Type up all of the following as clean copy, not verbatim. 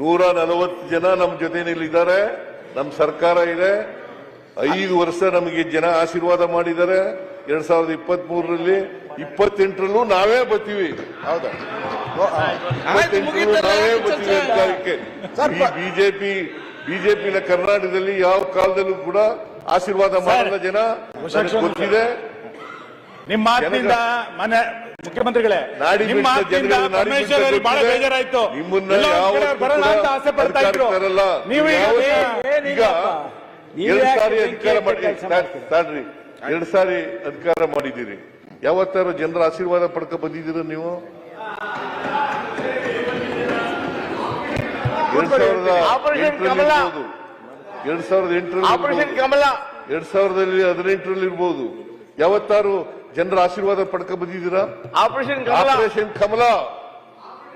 140 ಜನ ನಮ್ಮ ಜೊತೆಯಲ್ಲಿದ್ದಾರೆ. ನಮ್ಮ ಸರ್ಕಾರ ಇದೆ. 5 ವರ್ಷ ನಮಗೆ ಜನ ಆಶೀರ್ವಾದ ಮಾಡಿದ್ದಾರೆ. 2023ರಲ್ಲಿ 28ರಲ್ಲೂ ನಾವೇ ಬರ್ತೀವಿ. ಹೌದಾ? 28ರಲ್ಲೂ ನಾವೇ ಬರ್ತೀವಿ ಅಧಿಕಾರಕ್ಕೆ. ಬಿಜೆಪಿನ ಕರ್ನಾಟಕದಲ್ಲಿ ಯಾವ ಕಾಲದಲ್ಲೂ ಕೂಡ ಆಶೀರ್ವಾದ ಮಾಡಲ್ಲ ಜನ, ಗೊತ್ತಿದೆ. ನಿಮ್ಮ ಮಾತಿನಿಂದ ಮನೆ ಮುಖ್ಯಮಂತ್ರಿಗಳೇ ಬಹಳ ಬೇಜಾರಾಯ್ತು. ನಿಮ್ಮನ್ನ ಬರಲ್ಲ ಅಂತ ಆಸೆ ಪಡ್ತಾ ಇದ್ರು. ನೀವು ಈಗ 2 ಸಾರಿ ಅಧಿಕಾರ ಮಾಡಿ, 2 ಸಾರಿ ಅಧಿಕಾರ ಮಾಡಿದ್ದೀರಿ. ಯಾವತ್ತಾರು ಜನರ ಆಶೀರ್ವಾದ ಪಡ್ಕ ಬಂದಿದ್ದೀರ ನೀವು? 2018ರಲ್ಲಿ ಇರ್ಬೋದು. ಯಾವತ್ತಾರು ಜನರ ಆಶೀರ್ವಾದ ಪಡ್ಕ ಬಂದಿದ್ದೀರಾ? ಆಪರೇಷನ್ ಕಮಲ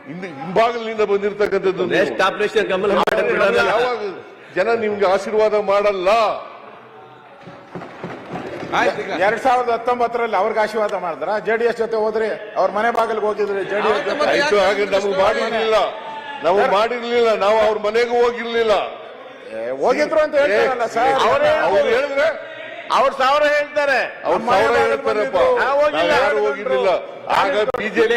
ಹಿಂಭಾಗಲಿನಿಂದ ಬಂದಿರತಕ್ಕಂಥದ್ದು. ಯಾವಾಗ ಜನ ನಿಮ್ಗೆ ಆಶೀರ್ವಾದ ಮಾಡಲ್ಲ? 2019ರಲ್ಲಿ ಅವ್ರಿಗೆ ಆಶೀರ್ವಾದ ಮಾಡಿದ್ರ? ಜೆಡಿಎಸ್ ಜೊತೆ ಹೋದ್ರಿ, ಅವ್ರ ಮನೆ ಬಾಗಿಲಿಗೆ ಹೋಗಿದ್ರಿ ಜೆಡಿಎಸ್ ಜೊತೆ. ಆಯ್ತು, ಹಾಗೆ ನಮ್ಗೆ ಮಾಡಿರ್ಲಿಲ್ಲ, ನಾವು ಅವ್ರ ಮನೆಗೂ ಹೋಗಿರ್ಲಿಲ್ಲ. ಹೋಗಿದ್ರು ಅಂತ ಹೇಳ್ತಾರಲ್ಲ ಸರ್. ಅವ್ರು ಹೇಳಿದ್ರೆ ಅವ್ರ 1000 ಹೇಳ್ತಾರೆ, ಅವ್ರ 1000 ಹೇಳ್ತಾರಪ್ಪ. ಯಾರು ಹೋಗಿರ್ಲಿಲ್ಲ. ಆಗ ಬಿಜೆಪಿ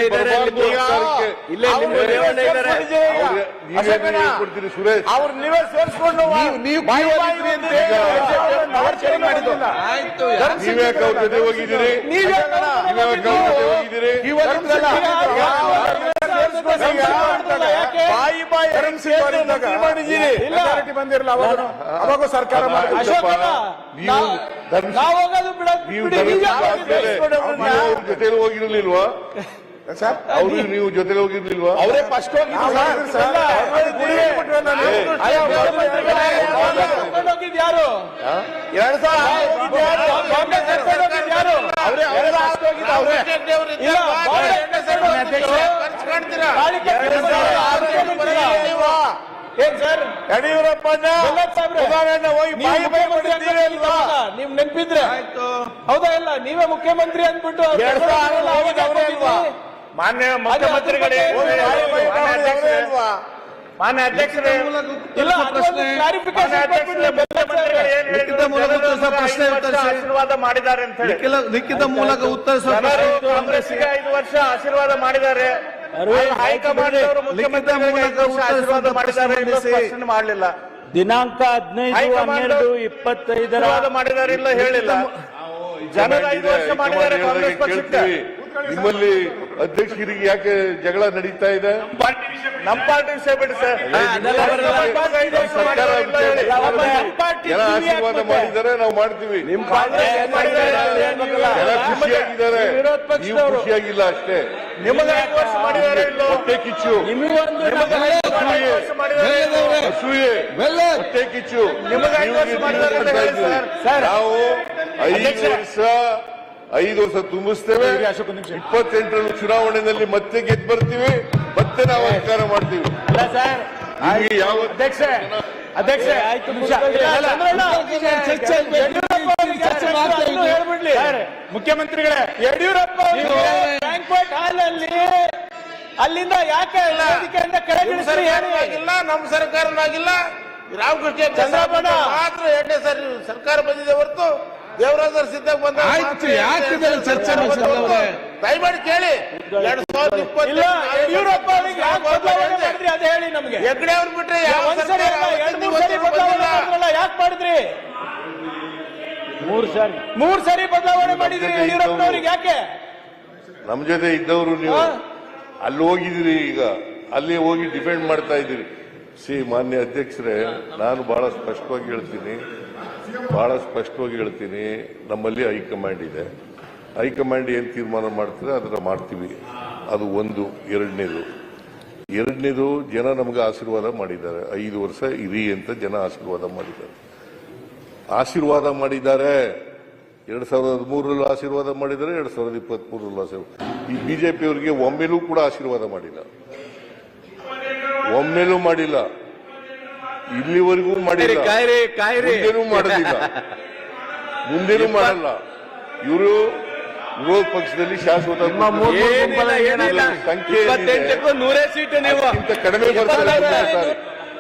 ಕೊಡ್ತೀರಿ ಸುರೇಶ್, ಅವ್ರು ನೀವೇ ಸೇರಿಸ್ಕೊಂಡು ನೀವ್ಯಾಕೆ ಅವ್ರ ಜೊತೆ ಹೋಗಿದ್ದೀರಿ? ಬಂದಿರಲ್ಲ ಅವಾಗ ಸರ್ಕಾರ ಜೊತೆಲಿ ಹೋಗಿರ್ಲಿಲ್ವಾ ಸರ್? ಅವ್ರು ನೀವು ಜೊತೆಲಿ ಹೋಗಿರ್ಲಿಲ್ವಾ? ಅವರೇ ಫಸ್ಟ್ ಯಾರು? ಏನ್ ಸರ್ ಯಡಿಯೂರಪ್ಪ ನೀವ್ ನೆನ್ಪಿದ್ರೆ ಹೌದಾ? ಇಲ್ಲ ನೀವೇ ಮುಖ್ಯಮಂತ್ರಿ ಅಂದ್ಬಿಟ್ಟು ಮಾನ್ಯ ಮುಖ್ಯಮಂತ್ರಿಗಳೇ, ಮಾನ್ಯ ಅಧ್ಯಕ್ಷರೇ, ಆಶೀರ್ವಾದ ಮಾಡಿದ್ದಾರೆ ಅಂತ ಹೇಳಿ ಲಿಖಿತ ಮೂಲಕ ಉತ್ತರಿಸುವ ಕಾಂಗ್ರೆಸ್ಗೆ 5 ವರ್ಷ ಆಶೀರ್ವಾದ ಮಾಡಿದ್ದಾರೆ. ಹೈಕಮಾಂಡ್ ಅವರು ಮುಖ್ಯಮಂತ್ರಿಗಳಿಗೆ ಆಶೀರ್ವಾದ ಮಾಡಿದ್ದಾರೆ, ಪ್ರಶ್ನೆ ಮಾಡಲಿಲ್ಲ. ದಿನಾಂಕ 15/12/25 ಮಾಡಿದ್ದಾರೆ, ಇಲ್ಲ ಹೇಳಿಲ್ಲ. ಜನರು 5 ವರ್ಷ ಮಾಡಿದ್ದಾರೆ ಕಾಂಗ್ರೆಸ್ ಪಕ್ಷಕ್ಕೆ. ನಿಮ್ಮಲ್ಲಿ ಅಧ್ಯಕ್ಷರಿಗೆ ಯಾಕೆ ಜಗಳ ನಡೀತಾ ಇದೆ? ನಮ್ಮ ಪಾರ್ಟಿ ವಿಷಯ ಬಿಡಿ ಸರ್. ಜನ ಆಶೀರ್ವಾದ ಮಾಡಿದ್ದಾರೆ, ನಾವು ಮಾಡ್ತೀವಿ. ಜನ ಖುಷಿಯಾಗಿದ್ದಾರೆ, ನೀವು ಖುಷಿಯಾಗಿಲ್ಲ ಅಷ್ಟೇ. ನಿಮಗೆ 5 ವರ್ಷ ಮಾಡಿದ್ದಾರೆ, ಹೊಟ್ಟೆ ಕಿಚ್ಚು, ಅಸೂಯೆ, ಹೊಟ್ಟೆ ಕಿಚ್ಚು. ನಿಮಗೆ 5 ವರ್ಷ ಮಾಡಿದ್ದಾರೆ. ನಾವು 5 ವರ್ಷ ತುಂಬಿಸ್ತೇವೆ. 28ರಲ್ಲಿ ಚುನಾವಣೆಯಲ್ಲಿ ಮತ್ತೆ ಗೆದ್ದು ಬರ್ತೀವಿ, ಮತ್ತೆ ನಾವು ಅಧಿಕಾರ ಮಾಡ್ತೀವಿ. ಯಾವ ಮುಖ್ಯಮಂತ್ರಿಗಳೇ, ಯಡಿಯೂರಪ್ಪ ಬ್ಯಾಂಕ್ವೆಟ್ ಹಾಲ್ ಅಲ್ಲಿ ಅಲ್ಲಿಂದ ಯಾಕೆ ಕೆಳಗಿಳಿಸಿಲ್ಲ? ನಮ್ಮ ಸರ್ಕಾರನಾಗಿಲ್ಲ, ರಾಮಕೃಷ್ಣ ಚಂದ್ರಬಾಬು ಮಾತ್ರ 2ನೇ ಸಾರಿ ಸರ್ಕಾರ ಬಂದಿದೆ ಹೊರತು ದೇವರಾಜ ಸಿದ್ದಾಗ ಬಂದ ಚರ್ಚೆ ದಯಮಾಡಿ ಕೇಳಿ. 2020 ಯಡಿಯೂರಪ್ಪ ಅದೇ ಹೇಳಿ ನಮ್ಗೆ. ಹೆಗ್ಡೆ ಅವ್ರು ಬಿಟ್ರೆ ಯಾವ ಯಾಕೆ ಮಾಡಿದ್ರಿ? 3 ಸಾರಿ ಬದಲಾವಣೆ ಮಾಡಿದ್ರಿ ಯಡಿಯೂರಪ್ಪನವ್ರಿಗೆ ಯಾಕೆ? ನಮ್ಮ ಜೊತೆ ಇದ್ದವರು ನೀವು ಅಲ್ಲಿ ಹೋಗಿದ್ದೀರಿ, ಈಗ ಅಲ್ಲಿ ಹೋಗಿ ಡಿಫೆಂಡ್ ಮಾಡ್ತಾ ಇದ್ದೀರಿ. ಮಾನ್ಯ ಅಧ್ಯಕ್ಷರೇ, ನಾನು ಬಹಳ ಸ್ಪಷ್ಟವಾಗಿ ಹೇಳ್ತೀನಿ, ನಮ್ಮಲ್ಲಿ ಹೈಕಮಾಂಡ್ ಇದೆ. ಹೈಕಮಾಂಡ್ ಏನು ತೀರ್ಮಾನ ಮಾಡ್ತಾರೆ ಅದರ ಮಾಡ್ತೀವಿ. ಅದು ಒಂದು. ಎರಡನೇದು ಜನ ನಮಗೆ ಆಶೀರ್ವಾದ ಮಾಡಿದ್ದಾರೆ. 5 ವರ್ಷ ಇರಿ ಅಂತ ಜನ ಆಶೀರ್ವಾದ ಮಾಡಿದ್ದಾರೆ. 2013ರಲ್ಲೂ ಆಶೀರ್ವಾದ ಮಾಡಿದ್ದಾರೆ, 2023ರಲ್ಲೂ ಆಶೀರ್ವಾದ. ಈ ಬಿಜೆಪಿಯವರಿಗೆ ಒಮ್ಮೆಲೂ ಕೂಡ ಆಶೀರ್ವಾದ ಮಾಡಿಲ್ಲ, ಇಲ್ಲಿವರೆಗೂ ಮಾಡಿಲ್ಲ, ಮುಂದೇನೂ ಮಾಡೋದಿಲ್ಲ, ಮುಂದೇನೂ ಮಾಡಲ್ಲ. ಇವರು ವಿರೋಧ ಪಕ್ಷದಲ್ಲಿ ಶಾಶ್ವತ ಏನಿಲ್ಲ. ಸಂಖ್ಯೆ 28ಕ್ಕೂ 100 ಸೀಟು ನೀವು ಅದಕ್ಕಿಂತ ಕಡಿಮೆ ಬರ್ತಾರೆ.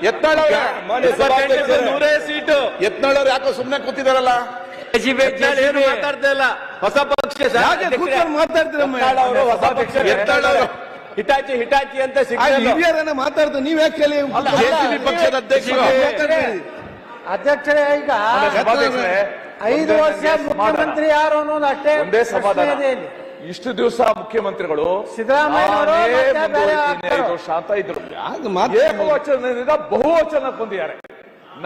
ಯತ್ನಾಳವ್ರೆ 28ಕ್ಕೂ 100 ಸೀಟು. ಯತ್ನಾಳವ್ರು ಯಾಕೋ ಸುಮ್ನೆ ಕೂತಿದಾರಲ್ಲ? ಏನು ಮಾತಾಡ್ತಾ ಇಲ್ಲ. ಹೊಸ ಪಕ್ಷ ಸರ್. ಯಾಕೆ ಕೂತ್ಕೊಂಡು ಮಾತಾಡ್ತೀರಮ್ಮ? ಅವರು ಹೊಸ ಪಕ್ಷ. ಯತ್ನಾಳವ್ರು ಹಿಟಾಚಿ ಅಂತ ಆ ಸಿಗ್ತಾರೆ. ಹಿರಿಯರನ್ನ ಮಾತಾಡ್ತಾರೆ, ನೀವ್ ಯಾಕೆ ಕೇಳಿ? ಜೆಸಿಬಿ ಪಕ್ಷದ ಅಧ್ಯಕ್ಷರು ಅಧ್ಯಕ್ಷರೇ, ಈಗ 5 ವರ್ಷ ಮುಖ್ಯಮಂತ್ರಿ ಯಾರು ಅನ್ನೋದು ಅಷ್ಟೇ ಒಂದೇ ಸಮಾಧಾನ. ಪ್ರಶ್ನೆ ಇದೆ ಇಲ್ಲಿ. ಇಷ್ಟು ದಿವಸ ಮುಖ್ಯಮಂತ್ರಿಗಳು ಸಿದ್ದರಾಮಯ್ಯನವರು ನಾನೇ ಮತ್ತೆ ಬೇರೆ ಮುಂದುವರಿತೀನಿ 5 ವರ್ಷ ಅಂತ ಇದ್ರು. ಯಾಕೆ ಮಾತಾಡ್ತಾರೆ? ಏಕವಚನದಿಂದ ಬಹುವಚನ ಬಂದಿದ್ದಾರೆ.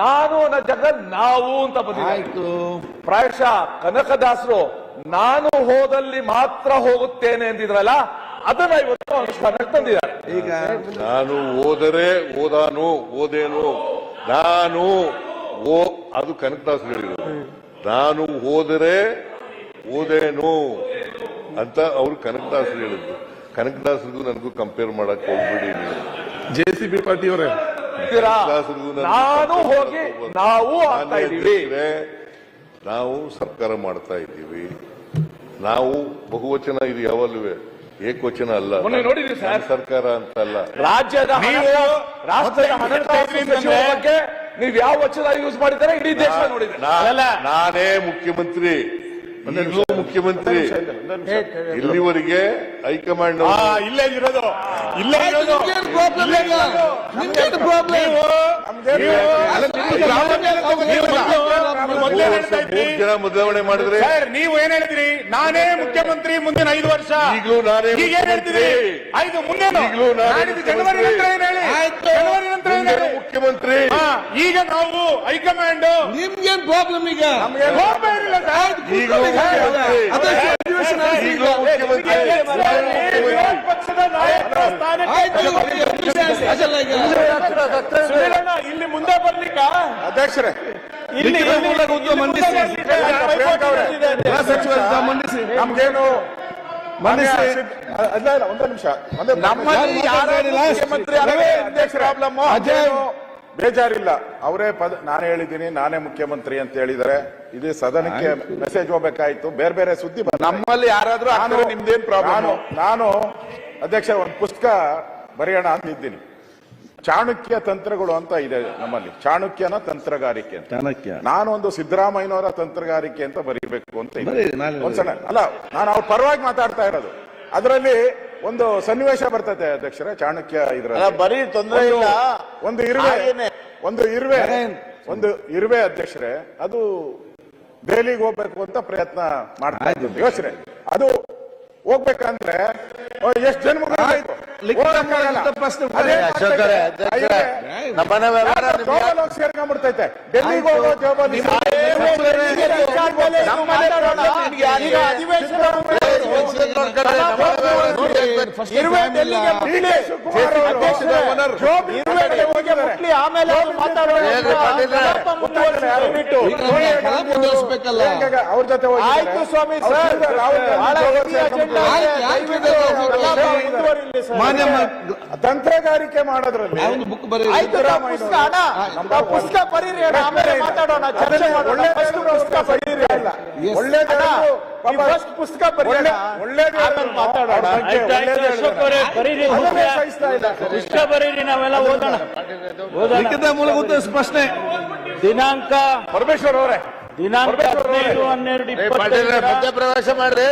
ನಾನು ನನ್ನ ಜಗತ್ ನಾವು ಅಂತ ಬಂದಿದ್ದಾರೆ. ಆಯ್ತು, ಪ್ರಾಯಶಃ ಕನಕದಾಸರು ನಾನು ಹೋದಲ್ಲಿ ಮಾತ್ರ ಹೋಗುತ್ತೇನೆ ಎಂದಿದ್ರಲ್ಲ, ಅದನ್ನ ಇವತ್ತು ಅನುಷ್ಠಾನಕ್ಕೆ ತಂದಿದ್ದಾರೆ. ಈಗ ನಾನು ಓದರೆ ಓದಾನು ಓದೇನು ನಾನು ಅದು ಕನಕದಾಸ್ ಹೇಳಿರೋದು. ನಾನು ಹೋದರೆ ಓದೇನು ಅಂತ ಅವ್ರು ಕನಕದಾಸ್ ಹೇಳಿದ್ರು. ಕನಕದಾಸರಿಗೂ ನನಗೂ ಕಂಪೇರ್ ಮಾಡಕ್ ಹೋಗ್ಬಿಡಿ ನೀವು. ಜೆಸಿಬಿ ಪಾರ್ಟಿಯವರೇ ಕನಕದಾಸರಿಗೂ ನಾನು ಹೋಗಿ ನಾವು ಆಗ್ತಾ ಇದೀವಿ. ನಾವು ಸರ್ಕಾರ ಮಾಡ್ತಾ ಇದ್ದೀವಿ. ನಾವು ಬಹುವಚನ ಇದು ಯಾವಲ್ಲೂ ಏಕವಚನ ಅಲ್ಲ. ಮೊನ್ನೆ ನೋಡಿದ್ರಿ ಸರ್. ನಮ್ಮ ಸರ್ಕಾರ ಅಂತ ಅಲ್ಲ. ರಾಜ್ಯದ ರಾಷ್ಟ್ರದ ಹಣಕಾಸು ಸಚಿವರ ಬಗ್ಗೆ ನೀವು ಯಾವ ವಚನ ಯೂಸ್ ಮಾಡಿದ್ದಾರೆ ಇಡೀ ದೇಶ ನೋಡಿದ್ರೆ. ನಾನೇ ಮುಖ್ಯಮಂತ್ರಿ, ಈಗಲೂ ಮುಖ್ಯಮಂತ್ರಿ. ಇಲ್ಲಿವರೆಗೆ ಹೈಕಮಾಂಡ್ ಇಲ್ಲೇ ಇರೋದು ನಿಮ್ಗೇನ್ ಪ್ರಾಬ್ಲಮ್ ಈಗ? ನಿಮ್ಗೇನ್ ಪ್ರಾಬ್ಲಮ್? ಮೂರು ಜನ ಬದಲಾವಣೆ ಮಾಡಿದ್ರೆ ಸರ್, ನೀವು ಏನ್ ಹೇಳಿದ್ರಿ? ನಾನೇ ಮುಖ್ಯಮಂತ್ರಿ ಮುಂದಿನ 5 ವರ್ಷ. ಈಗಲೂ ನಾನೇ ಈಗ ಏನ್ ಹೇಳ್ತಿದ್ರಿ? 5 ಮುಂದೇನು? ಈಗಲೂ ನಾನೇ ನಾಡಿದ್ದು ಜನವರಿ ನಂತರ ಏನ್ ಹೇಳಿ? ಜನವರಿ ನಂತರ ಏನ್ ಹೇಳಿ? ಮುಖ್ಯಮಂತ್ರಿ. ಈಗ ನಾವು ಹೈಕಮಾಂಡ್ ನಿಮ್ಗೇನ್ ಪ್ರಾಬ್ಲಮ್ ಈಗ? ಹೋಗ್ತಾ ಇರಲಿಲ್ಲ ಸರ್. ಈಗಲೂ ಮುಖ್ಯಮಂತ್ರಿ. ಅದಕ್ಕೆ ಅಧಿವೇಶನ ಆಗಿದೆ. ಈಗಲೂ ಮುಖ್ಯಮಂತ್ರಿ. ವಿರೋಧ ಪಕ್ಷದ ನಾಯಕರ ಸ್ಥಾನಕ್ಕೆ ಆಯ್ತು, ಅದಲ್ಲ ಈಗ. ಸುನೀಲಣ್ಣ ಇಲ್ಲಿ ಮುಂದೆ ಬರ್ಲಿಕ್ಕ ಅಧ್ಯಕ್ಷರೇ ಲಿಖಿತ ಮೂಲಕ ಉತ್ತರ ಮಂಡಿಸಿ. ಗೃಹ ಸಚಿವರಿಂದ ಮಂಡಿಸಿ. ನಮ್ಗೇನು ಮಂಡಿಸಿ. ಅಲ್ಲ ಒಂದು ನಿಮಿಷ. ನಮ್ಮಲ್ಲಿ ಯಾರು ಮುಖ್ಯಮಂತ್ರಿ ಪ್ರಾಬ್ಲಮ್ ಅಜಯ್ ಬೇಜಾರಿಲ್ಲ. ಅವರೇ ನಾನು ಹೇಳಿದ್ದೀನಿ ನಾನೇ ಮುಖ್ಯಮಂತ್ರಿ ಅಂತ ಹೇಳಿದರೆ ಇದೇ ಸದನಕ್ಕೆ ಮೆಸೇಜ್ ಹೋಗ್ಬೇಕಾಯ್ತು. ಬೇರೆ ಬೇರೆ ಸುದ್ದಿ ನಮ್ಮಲ್ಲಿ ಯಾರಾದ್ರೂ ನಿಮ್ದೇನ್ ಪ್ರಾಬ್ಲಮ್? ನಾನು ಅಧ್ಯಕ್ಷ ಒಂದು ಪುಸ್ತಕ ಬರೆಯೋಣ ಅಂತಿದ್ದೀನಿ. ಚಾಣಕ್ಯ ತಂತ್ರಗಳು ಅಂತ ಇದೆ ನಮ್ಮಲ್ಲಿ. ಚಾಣಕ್ಯನ ತಂತ್ರಗಾರಿಕೆ ಅಂತ. ಚಾಣಕ್ಯ. ನಾನು ಒಂದು ಸಿದ್ದರಾಮಯ್ಯನವರ ತಂತ್ರಗಾರಿಕೆ ಅಂತ ಬರೀಬೇಕು ಅಂತ ಇದೆ. ಬರೀ, ನಾಳೆ ಒಂದ್ಸಲ ಅಲ್ಲ, ನಾನು ಅವ್ರ ಪರವಾಗಿ ಮಾತಾಡ್ತಾ ಇರೋದು. ಅದರಲ್ಲಿ ಒಂದು ಸನ್ನಿವೇಶ ಬರ್ತದೆ ಅಧ್ಯಕ್ಷರೇ, ಚಾಣಕ್ಯ ಇದ್ರಲ್ಲಿ ಬರೀ ತೊಂದರೆ ಇಲ್ಲ. ಒಂದು ಇರುವೆ ಅಧ್ಯಕ್ಷರೇ, ಅದು ದೆಹಲಿಗೆ ಹೋಗ್ಬೇಕು ಅಂತ ಪ್ರಯತ್ನ ಮಾಡ್ತಾ ಇದ್ದೀನಿ. ಯೋಚನೆ ಅದು ಹೋಗ್ಬೇಕಂದ್ರೆ ಎಷ್ಟು ಜನ್ಮಗಳು ಬೇಕು? ಹೋಗಕ್ಕಾಗಲ್ಲ. ಪ್ರಶ್ನೆ ಜೋಬಲ್ಲಿ ಸೇರ್ಕೊಂಡ್ಬಿಡ್ತೈತೆ. ಡೆಲ್ಲಿಗೆ ಹೋಗೋ ಜೋಬಲ್ಲಿ ಮುಂದುವರಿಸಬೇಕಲ್ಲ. ಅವ್ರ ಜೊತೆ ಆಯ್ತು ಸ್ವಾಮಿ ಸರ್. ಮಾನ್ಯ ತಂತ್ರಗಾರಿಕೆ ಮಾಡೋದ್ರಲ್ಲಿ ಒಂದು ಬುಕ್ ಬರೀ. ಪುಸ್ತಕ ಬರೀರಿ, ಆಮೇಲೆ ಮಾತಾಡೋಣ, ಚರ್ಚೆ ಮಾಡೋಣ. ಫಸ್ಟ್ ಪುಸ್ತಕ ಬರೀರಿ. ಫಸ್ಟ್ ಪುಸ್ತಕ ಬರೀರಿ, ಆಮೇಲೆ ಮಾತಾಡೋಣ. ಪುಸ್ತಕ ಬರೀರಿ, ನಾವೆಲ್ಲ ಓದೋಣ. ಲಿಖಿತ ಮೂಲಕ ಉತ್ತರ ಪ್ರಶ್ನೆ. ದಿನಾಂಕ ಪರಮೇಶ್ವರ್ ಅವರೇ, ದಿನಾಂಕ 15/12/2020. ಮಧ್ಯಪ್ರವೇಶ ಮಾಡ್ರಿ.